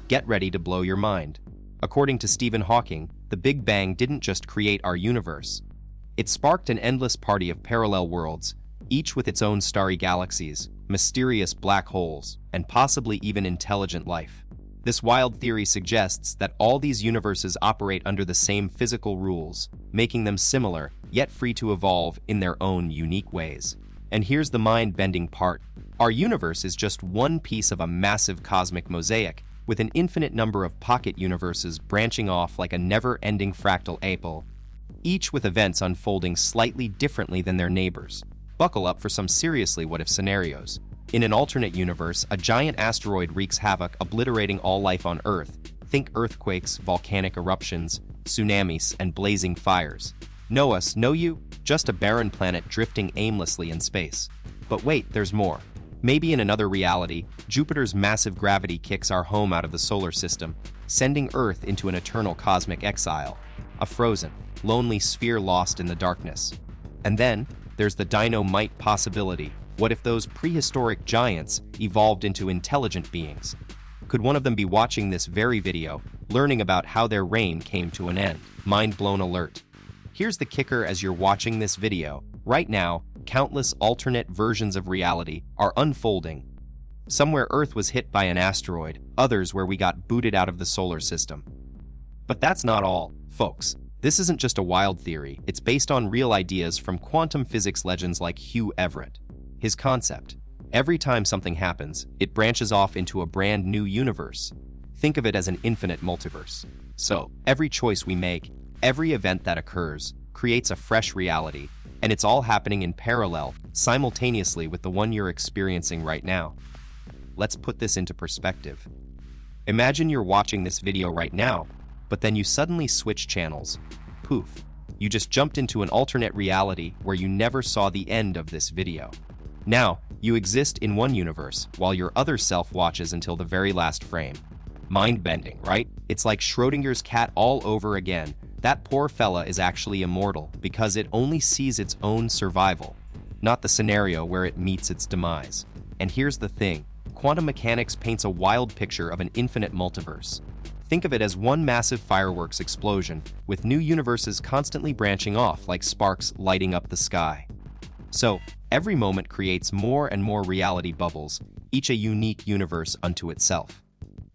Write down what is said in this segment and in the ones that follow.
get ready to blow your mind. According to Stephen Hawking, the Big Bang didn't just create our universe. It sparked an endless party of parallel worlds, each with its own starry galaxies, mysterious black holes, and possibly even intelligent life. This wild theory suggests that all these universes operate under the same physical rules, making them similar, yet free to evolve in their own unique ways. And here's the mind-bending part. Our universe is just one piece of a massive cosmic mosaic, with an infinite number of pocket universes branching off like a never-ending fractal apple, each with events unfolding slightly differently than their neighbors. Buckle up for some seriously what-if scenarios. In an alternate universe, a giant asteroid wreaks havoc, obliterating all life on Earth. Think earthquakes, volcanic eruptions, tsunamis, and blazing fires. Know us, know you? Just a barren planet drifting aimlessly in space. But wait, there's more. Maybe in another reality, Jupiter's massive gravity kicks our home out of the solar system, sending Earth into an eternal cosmic exile. A frozen, lonely sphere lost in the darkness. And then, there's the dynamite possibility. What if those prehistoric giants evolved into intelligent beings? Could one of them be watching this very video, learning about how their reign came to an end? Mind-blown alert. Here's the kicker: as you're watching this video, right now, countless alternate versions of reality are unfolding. Some where Earth was hit by an asteroid, others where we got booted out of the solar system. But that's not all, folks. This isn't just a wild theory, it's based on real ideas from quantum physics legends like Hugh Everett. His concept: every time something happens, it branches off into a brand new universe. Think of it as an infinite multiverse. So, every choice we make, every event that occurs, creates a fresh reality, and it's all happening in parallel, simultaneously with the one you're experiencing right now. Let's put this into perspective. Imagine you're watching this video right now, but then you suddenly switch channels. Poof. You just jumped into an alternate reality where you never saw the end of this video. Now, you exist in one universe, while your other self watches until the very last frame. Mind-bending, right? It's like Schrodinger's cat all over again. That poor fella is actually immortal because it only sees its own survival, not the scenario where it meets its demise. And here's the thing: quantum mechanics paints a wild picture of an infinite multiverse. Think of it as one massive fireworks explosion, with new universes constantly branching off like sparks lighting up the sky. So, every moment creates more and more reality bubbles, each a unique universe unto itself.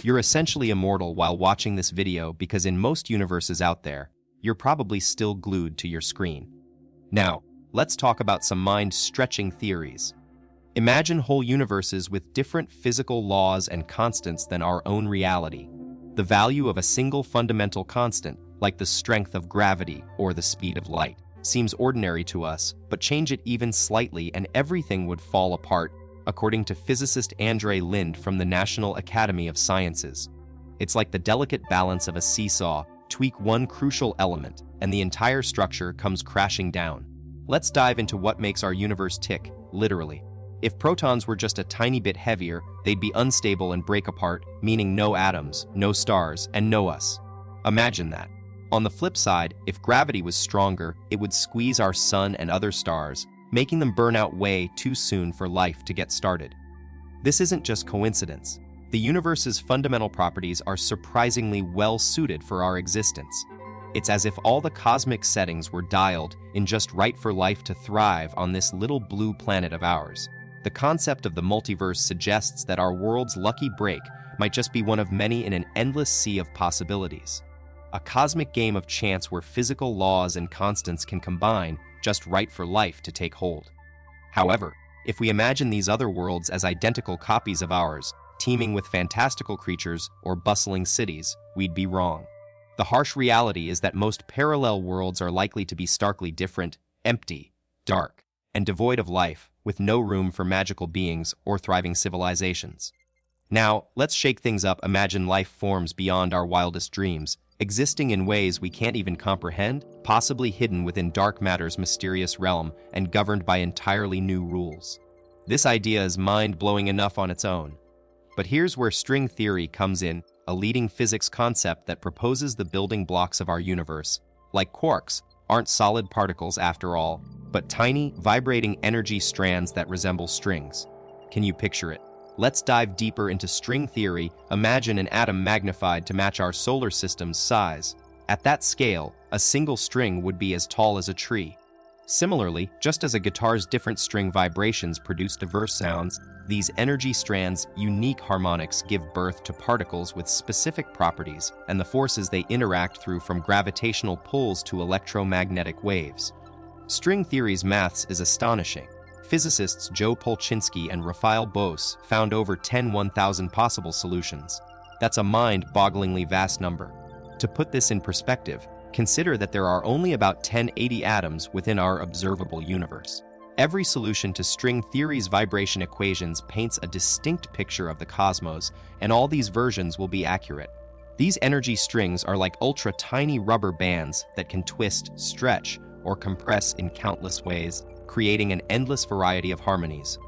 You're essentially immortal while watching this video because in most universes out there, you're probably still glued to your screen. Now, let's talk about some mind-stretching theories. Imagine whole universes with different physical laws and constants than our own reality. The value of a single fundamental constant, like the strength of gravity or the speed of light, seems ordinary to us, but change it even slightly and everything would fall apart, according to physicist Andre Lind from the National Academy of Sciences. It's like the delicate balance of a seesaw: tweak one crucial element, and the entire structure comes crashing down. Let's dive into what makes our universe tick, literally. If protons were just a tiny bit heavier, they'd be unstable and break apart, meaning no atoms, no stars, and no us. Imagine that. On the flip side, if gravity was stronger, it would squeeze our sun and other stars, making them burn out way too soon for life to get started. This isn't just coincidence. The universe's fundamental properties are surprisingly well suited for our existence. It's as if all the cosmic settings were dialed in just right for life to thrive on this little blue planet of ours. The concept of the multiverse suggests that our world's lucky break might just be one of many in an endless sea of possibilities. A cosmic game of chance where physical laws and constants can combine just right for life to take hold. However, if we imagine these other worlds as identical copies of ours, teeming with fantastical creatures or bustling cities, we'd be wrong. The harsh reality is that most parallel worlds are likely to be starkly different, empty, dark, and devoid of life, with no room for magical beings or thriving civilizations. Now, let's shake things up. Imagine life forms beyond our wildest dreams, existing in ways we can't even comprehend, possibly hidden within dark matter's mysterious realm and governed by entirely new rules. This idea is mind-blowing enough on its own. But here's where string theory comes in, a leading physics concept that proposes the building blocks of our universe, like quarks, aren't solid particles after all, but tiny, vibrating energy strands that resemble strings. Can you picture it? Let's dive deeper into string theory. Imagine an atom magnified to match our solar system's size. At that scale, a single string would be as tall as a tree. Similarly, just as a guitar's different string vibrations produce diverse sounds, these energy strands' unique harmonics give birth to particles with specific properties and the forces they interact through, from gravitational pulls to electromagnetic waves. String theory's maths is astonishing. Physicists Joe Polchinski and Rafael Bose found over 10,000 possible solutions. That's a mind-bogglingly vast number. To put this in perspective, consider that there are only about 1080 atoms within our observable universe. Every solution to string theory's vibration equations paints a distinct picture of the cosmos, and all these versions will be accurate. These energy strings are like ultra-tiny rubber bands that can twist, stretch, or compress in countless ways, creating an endless variety of harmonies.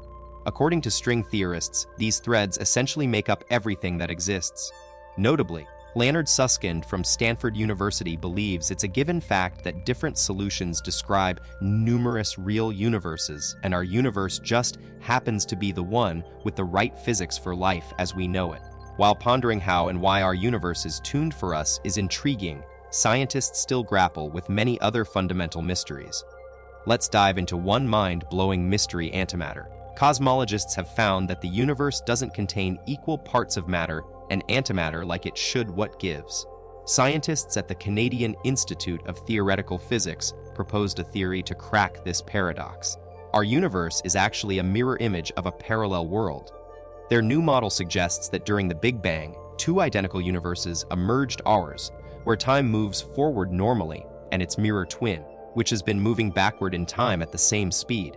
According to string theorists, these threads essentially make up everything that exists. Notably, Leonard Susskind from Stanford University believes it's a given fact that different solutions describe numerous real universes, and our universe just happens to be the one with the right physics for life as we know it. While pondering how and why our universe is tuned for us is intriguing, scientists still grapple with many other fundamental mysteries. Let's dive into one mind-blowing mystery: antimatter. Cosmologists have found that the universe doesn't contain equal parts of matter and antimatter like it should. What gives? Scientists at the Canadian Institute of Theoretical Physics proposed a theory to crack this paradox. Our universe is actually a mirror image of a parallel world. Their new model suggests that during the Big Bang, two identical universes emerged: ours, where time moves forward normally, and its mirror twin, which has been moving backward in time at the same speed.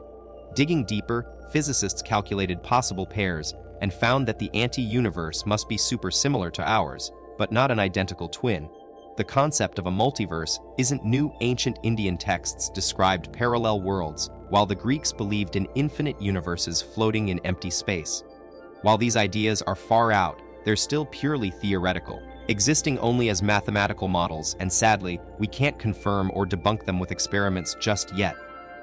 Digging deeper, physicists calculated possible pairs and found that the anti-universe must be super similar to ours, but not an identical twin. The concept of a multiverse isn't new. Ancient Indian texts described parallel worlds, while the Greeks believed in infinite universes floating in empty space. While these ideas are far out, they're still purely theoretical, existing only as mathematical models, and sadly, we can't confirm or debunk them with experiments just yet.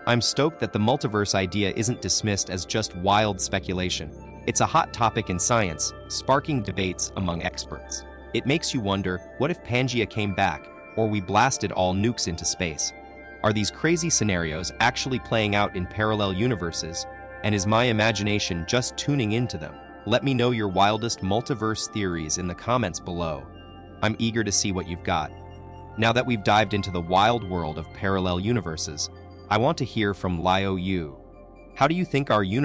I'm stoked that the multiverse idea isn't dismissed as just wild speculation. It's a hot topic in science, sparking debates among experts. It makes you wonder, what if Pangea came back, or we blasted all nukes into space? Are these crazy scenarios actually playing out in parallel universes, and is my imagination just tuning into them? Let me know your wildest multiverse theories in the comments below. I'm eager to see what you've got. Now that we've dived into the wild world of parallel universes, I want to hear from Lio Yu. How do you think our universe